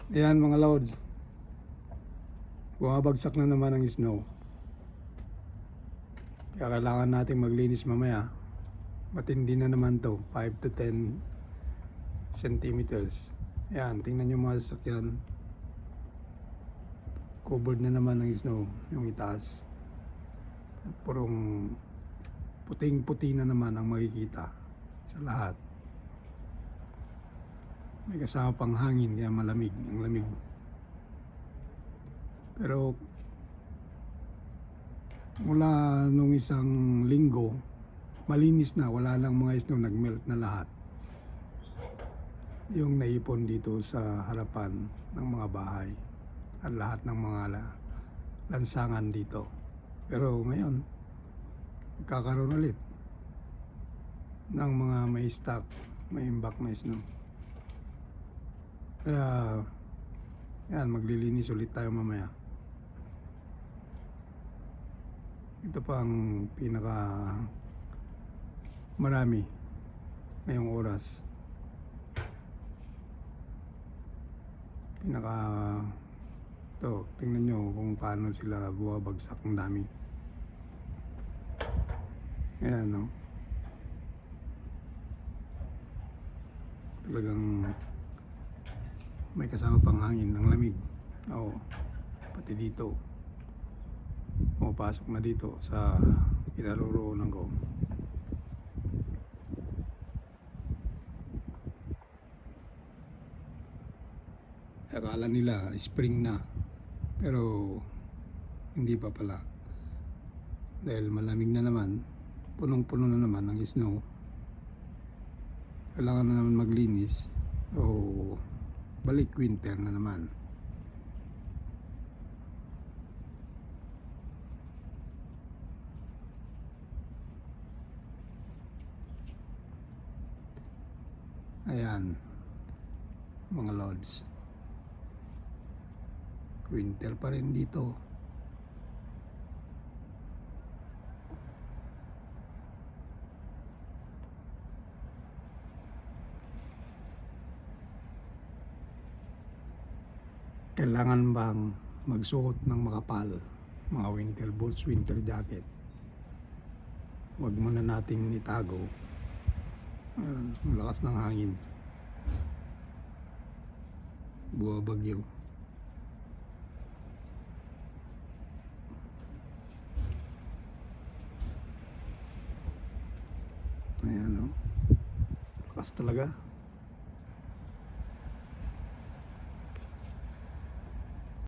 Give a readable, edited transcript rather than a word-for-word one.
Ayan mga lods, bumabagsak na naman ang snow. Kaya kailangan natin maglinis mamaya. Matindi na naman to, 5 to 10 centimeters. Ayan, tingnan nyo mga sasakyan. Covered na naman ng snow, yung itaas. Purong puting-puti na naman ang makikita sa lahat. May kasama pang hangin kaya malamig, ang lamig. Pero mula nung isang linggo, malinis na, wala lang mga snow, nagmelt na lahat. Yung naipon dito sa harapan ng mga bahay at lahat ng mga lansangan dito. Pero ngayon, magkakaroon ulit ng mga may stock, may imbak na snow. Kaya yan, maglilinis ulit tayo mamaya. Ito pa ang pinaka marami ngayong oras. Ito, tingnan nyo kung paano sila buwabagsak, ng dami. Ayan, no? Talagang may kasama pang hangin, ng lamig. Oo, pati dito. Pumapasok na dito sa kinaroroonan ko. Akala nila spring na, pero hindi pa pala. Dahil malamig na naman, punong-puno na naman ng snow. Kailangan na naman maglinis. O balik winter na naman. Ayan mga lods, winter pa rin dito. Kailangan bang magsuot ng makapal, mga winter boots, winter jacket? Huwag muna nating itago. Ayan, malakas ng hangin, buwabagyo. Ayan, no? Lakas talaga.